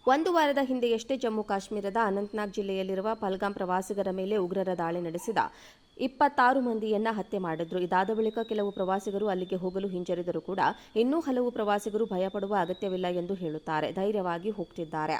ಒಂದು ವಾರದ ಹಿಂದೆಯಷ್ಟೇ ಜಮ್ಮು ಕಾಶ್ಮೀರದ ಅನಂತನಾಗ್ ಜಿಲ್ಲೆಯಲ್ಲಿರುವ ಪಹಲ್ಗಾಮ್ ಪ್ರವಾಸಿಗರ ಮೇಲೆ ಉಗ್ರರ ದಾಳಿ ನಡೆಸಿದ 26 ಮಂದಿಯನ್ನ ಹತ್ಯೆ ಮಾಡಿದ್ರು. ಇದಾದ ಬಳಿಕ ಕೆಲವು ಪ್ರವಾಸಿಗರು ಅಲ್ಲಿಗೆ ಹೋಗಲು ಹಿಂಜರಿದರೂ ಕೂಡ ಇನ್ನೂ ಹಲವು ಪ್ರವಾಸಿಗರು ಭಯಪಡುವ ಅಗತ್ಯವಿಲ್ಲ ಎಂದು ಹೇಳುತ್ತಾರೆ. ಧೈರ್ಯವಾಗಿ ಹೋಗ್ತಿದ್ದಾರೆ.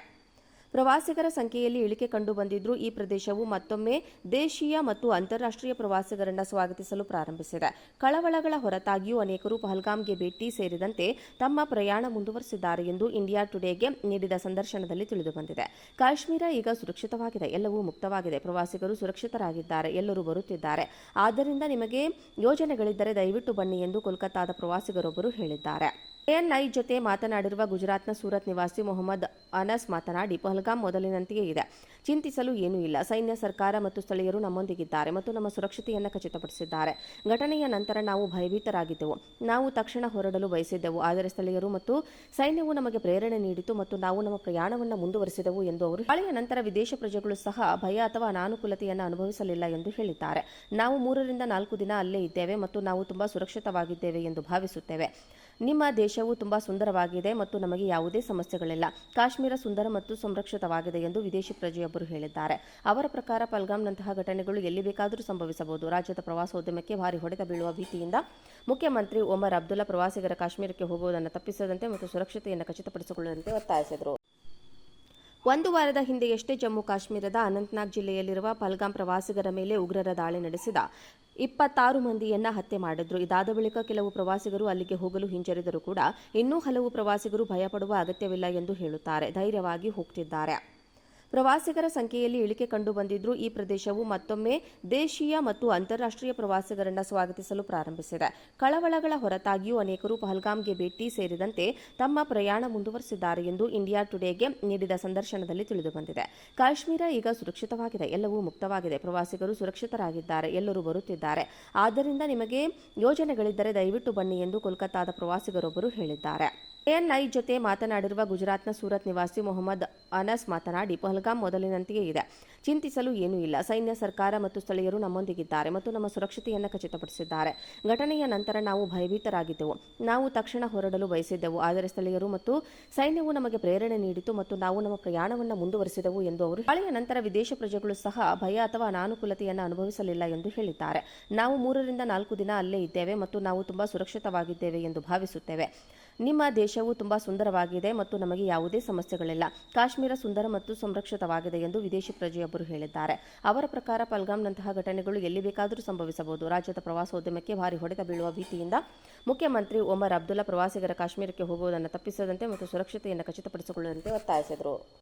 ಪ್ರವಾಸಿಗರ ಸಂಖ್ಯೆಯಲ್ಲಿ ಇಳಿಕೆ ಕಂಡು ಬಂದಿದ್ರೂ ಈ ಪ್ರದೇಶವು ಮತ್ತೊಮ್ಮೆ ದೇಶೀಯ ಮತ್ತು ಅಂತಾರಾಷ್ಟ್ರೀಯ ಪ್ರವಾಸಿಗರನ್ನು ಸ್ವಾಗತಿಸಲು ಪ್ರಾರಂಭಿಸಿದೆ. ಕಳವಳಗಳ ಹೊರತಾಗಿಯೂ ಅನೇಕರು ಪಹಲ್ಗಾಮ್ಗೆ ಭೇಟಿ ಸೇರಿದಂತೆ ತಮ್ಮ ಪ್ರಯಾಣ ಮುಂದುವರೆಸಿದ್ದಾರೆ ಎಂದು ಇಂಡಿಯಾ ಟುಡೇಗೆ ನೀಡಿದ ಸಂದರ್ಶನದಲ್ಲಿ ತಿಳಿದುಬಂದಿದೆ. ಕಾಶ್ಮೀರ ಈಗ ಸುರಕ್ಷಿತವಾಗಿದೆ, ಎಲ್ಲವೂ ಮುಕ್ತವಾಗಿದೆ, ಪ್ರವಾಸಿಗರು ಸುರಕ್ಷಿತರಾಗಿದ್ದಾರೆ, ಎಲ್ಲರೂ ಬರುತ್ತಿದ್ದಾರೆ. ಆದ್ದರಿಂದ ನಿಮಗೆ ಯೋಜನೆಗಳಿದ್ದರೆ ದಯವಿಟ್ಟು ಬನ್ನಿ ಎಂದು ಕೋಲ್ಕತ್ತಾದ ಪ್ರವಾಸಿಗರೊಬ್ಬರು ಹೇಳಿದ್ದಾರೆ. ಎಎನ್ಐ ಜೊತೆ ಮಾತನಾಡಿರುವ ಗುಜರಾತ್ನ ಸೂರತ್ ನಿವಾಸಿ ಮೊಹಮ್ಮದ್ ಅನಸ್ ಮಾತನಾಡಿ, ಪಹಲ್ಗಾಮ್ ಮೊದಲಿನಂತೆಯೇ ಇದೆ, ಚಿಂತಿಸಲು ಏನೂ ಇಲ್ಲ. ಸೈನ್ಯ, ಸರ್ಕಾರ ಮತ್ತು ಸ್ಥಳೀಯರು ನಮ್ಮೊಂದಿಗಿದ್ದಾರೆ ಮತ್ತು ನಮ್ಮ ಸುರಕ್ಷತೆಯನ್ನು ಖಚಿತಪಡಿಸಿದ್ದಾರೆ. ಘಟನೆಯ ನಂತರ ನಾವು ಭಯಭೀತರಾಗಿದ್ದೆವು. ನಾವು ತಕ್ಷಣ ಹೊರಡಲು ಬಯಸಿದ್ದೆವು, ಆದರೆ ಸ್ಥಳೀಯರು ಮತ್ತು ಸೈನ್ಯವು ನಮಗೆ ಪ್ರೇರಣೆ ನೀಡಿತು ಮತ್ತು ನಾವು ನಮ್ಮ ಪ್ರಯಾಣವನ್ನು ಮುಂದುವರೆಸಿದೆವು ಎಂದು ಅವರು ದಾಳಿಯ ನಂತರ ವಿದೇಶ ಪ್ರಜೆಗಳು ಸಹ ಭಯ ಅಥವಾ ಅನಾನುಕೂಲತೆಯನ್ನು ಅನುಭವಿಸಲಿಲ್ಲ ಎಂದು ಹೇಳಿದ್ದಾರೆ. ನಾವು 3 ರಿಂದ 4 ದಿನ ಅಲ್ಲೇ ಇದ್ದೇವೆ ಮತ್ತು ನಾವು ತುಂಬಾ ಸುರಕ್ಷಿತವಾಗಿದ್ದೇವೆ ಎಂದು ಭಾವಿಸುತ್ತೇವೆ. ನಿಮ್ಮ ದೇಶವು ತುಂಬಾ ಸುಂದರವಾಗಿದೆ ಮತ್ತು ನಮಗೆ ಯಾವುದೇ ಸಮಸ್ಯೆಗಳಿಲ್ಲ. ಕಾಶ್ಮೀರ ಸುಂದರ ಮತ್ತು ಸಂರಕ್ಷಿತವಾಗಿದೆ ಎಂದು ವಿದೇಶಿ ಪ್ರಜೆಯೊಬ್ಬರು ಹೇಳಿದ್ದಾರೆ. ಅವರ ಪ್ರಕಾರ ಪಹಲ್ಗಾಮ್ನಂತಹ ಘಟನೆಗಳು ಎಲ್ಲಿ ಬೇಕಾದರೂ ಸಂಭವಿಸಬಹುದು. ರಾಜ್ಯದ ಪ್ರವಾಸೋದ್ಯಮಕ್ಕೆ ಭಾರಿ ಹೊಡೆತ ಬೀಳುವ ಭೀತಿಯಿಂದ ಮುಖ್ಯಮಂತ್ರಿ ಒಮರ್ ಅಬ್ದುಲ್ಲಾ ಪ್ರವಾಸಿಗರ ಕಾಶ್ಮೀರಕ್ಕೆ ಹೋಗುವುದನ್ನು ತಪ್ಪಿಸದಂತೆ ಮತ್ತು ಸುರಕ್ಷತೆಯನ್ನು ಖಚಿತಪಡಿಸಿಕೊಳ್ಳುವಂತೆ ಒತ್ತಾಯಿಸಿದರು. ಒಂದು ವಾರದ ಹಿಂದೆಯಷ್ಟೇ ಜಮ್ಮು ಕಾಶ್ಮೀರದ ಅನಂತನಾಗ್ ಜಿಲ್ಲೆಯಲ್ಲಿರುವ ಪಹಲ್ಗಾಮ್ ಪ್ರವಾಸಿಗರ ಮೇಲೆ ಉಗ್ರರ ದಾಳಿ ನಡೆಸಿದ 26 ಮಂದಿಯನ್ನ ಹತ್ಯೆ ಮಾಡಿದ್ರು. ಇದಾದ ಬಳಿಕ ಕೆಲವು ಪ್ರವಾಸಿಗರು ಅಲ್ಲಿಗೆ ಹೋಗಲು ಹಿಂಜರಿದರೂ ಕೂಡ ಇನ್ನೂ ಹಲವು ಪ್ರವಾಸಿಗರು ಭಯಪಡುವ ಅಗತ್ಯವಿಲ್ಲ ಎಂದು ಹೇಳುತ್ತಾರೆ. ಧೈರ್ಯವಾಗಿ ಹೋಗ್ತಿದ್ದಾರೆ. ಪ್ರವಾಸಿಗರ ಸಂಖ್ಯೆಯಲ್ಲಿ ಇಳಿಕೆ ಕಂಡು ಬಂದಿದ್ರೂ ಈ ಪ್ರದೇಶವು ಮತ್ತೊಮ್ಮೆ ದೇಶೀಯ ಮತ್ತು ಅಂತಾರಾಷ್ಟ್ರೀಯ ಪ್ರವಾಸಿಗರನ್ನು ಸ್ವಾಗತಿಸಲು ಪ್ರಾರಂಭಿಸಿದೆ. ಕಳವಳಗಳ ಹೊರತಾಗಿಯೂ ಅನೇಕರು ಪಹಲ್ಗಾಮ್ಗೆ ಭೇಟಿ ಸೇರಿದಂತೆ ತಮ್ಮ ಪ್ರಯಾಣ ಮುಂದುವರೆಸಿದ್ದಾರೆ ಎಂದು ಇಂಡಿಯಾ ಟುಡೇಗೆ ನೀಡಿದ ಸಂದರ್ಶನದಲ್ಲಿ ತಿಳಿದುಬಂದಿದೆ. ಕಾಶ್ಮೀರ ಈಗ ಸುರಕ್ಷಿತವಾಗಿದೆ, ಎಲ್ಲವೂ ಮುಕ್ತವಾಗಿದೆ, ಪ್ರವಾಸಿಗರು ಸುರಕ್ಷಿತರಾಗಿದ್ದಾರೆ, ಎಲ್ಲರೂ ಬರುತ್ತಿದ್ದಾರೆ. ಆದ್ದರಿಂದ ನಿಮಗೆ ಯೋಜನೆಗಳಿದ್ದರೆ ದಯವಿಟ್ಟು ಬನ್ನಿ ಎಂದು ಕೋಲ್ಕತ್ತಾದ ಪ್ರವಾಸಿಗರೊಬ್ಬರು ಹೇಳಿದ್ದಾರೆ. ಎಎನ್ಐ ಜೊತೆ ಮಾತನಾಡಿರುವ ಗುಜರಾತ್ನ ಸೂರತ್ ನಿವಾಸಿ ಮೊಹಮ್ಮದ್ ಅನಸ್ ಮಾತನಾಡಿ, ಪಹಲ್ಗಾಮ್ ಮೊದಲಿನಂತೆಯೇ ಇದೆ, ಚಿಂತಿಸಲು ಏನೂ ಇಲ್ಲ. ಸೈನ್ಯ, ಸರ್ಕಾರ ಮತ್ತು ಸ್ಥಳೀಯರು ನಮ್ಮೊಂದಿಗಿದ್ದಾರೆ ಮತ್ತು ನಮ್ಮ ಸುರಕ್ಷತೆಯನ್ನು ಖಚಿತಪಡಿಸಿದ್ದಾರೆ. ಘಟನೆಯ ನಂತರ ನಾವು ಭಯಭೀತರಾಗಿದ್ದೆವು. ನಾವು ತಕ್ಷಣ ಹೊರಡಲು ಬಯಸಿದ್ದೆವು, ಆದರೆ ಸ್ಥಳೀಯರು ಮತ್ತು ಸೈನ್ಯವು ನಮಗೆ ಪ್ರೇರಣೆ ನೀಡಿತು ಮತ್ತು ನಾವು ನಮ್ಮ ಪ್ರಯಾಣವನ್ನು ಮುಂದುವರೆಸಿದೆವು ಎಂದು ಅವರು ದಾಳಿಯ ನಂತರ ವಿದೇಶ ಪ್ರಜೆಗಳು ಸಹ ಭಯ ಅಥವಾ ಅನಾನುಕೂಲತೆಯನ್ನು ಅನುಭವಿಸಲಿಲ್ಲ ಎಂದು ಹೇಳಿದ್ದಾರೆ. ನಾವು 3 ರಿಂದ 4 ದಿನ ಅಲ್ಲೇ ಇದ್ದೇವೆ ಮತ್ತು ನಾವು ತುಂಬಾ ಸುರಕ್ಷಿತವಾಗಿದ್ದೇವೆ ಎಂದು ಭಾವಿಸುತ್ತೇವೆ. ನಿಮ್ಮ ದೇಶವು ತುಂಬಾ ಸುಂದರವಾಗಿದೆ ಮತ್ತು ನಮಗೆ ಯಾವುದೇ ಸಮಸ್ಯೆಗಳಿಲ್ಲ. ಕಾಶ್ಮೀರ ಸುಂದರ ಮತ್ತು ಸಂರಕ್ಷಿತವಾಗಿದೆ ಎಂದು ವಿದೇಶಿ ಪ್ರಜೆಯೊಬ್ಬರು ಹೇಳಿದ್ದಾರೆ. ಅವರ ಪ್ರಕಾರ ಪಹಲ್ಗಾಮ್ನಂತಹ ಘಟನೆಗಳು ಎಲ್ಲಿ ಬೇಕಾದರೂ ಸಂಭವಿಸಬಹುದು. ರಾಜ್ಯದ ಪ್ರವಾಸೋದ್ಯಮಕ್ಕೆ ಭಾರಿ ಹೊಡೆತ ಬೀಳುವ ಭೀತಿಯಿಂದ ಮುಖ್ಯಮಂತ್ರಿ ಒಮರ್ ಅಬ್ದುಲ್ಲಾ ಪ್ರವಾಸಿಗರ ಕಾಶ್ಮೀರಕ್ಕೆ ಹೋಗುವುದನ್ನು ತಪ್ಪಿಸದಂತೆ ಮತ್ತು ಸುರಕ್ಷತೆಯನ್ನು ಖಚಿತಪಡಿಸಿಕೊಳ್ಳುವಂತೆ ಒತ್ತಾಯಿಸಿದರು.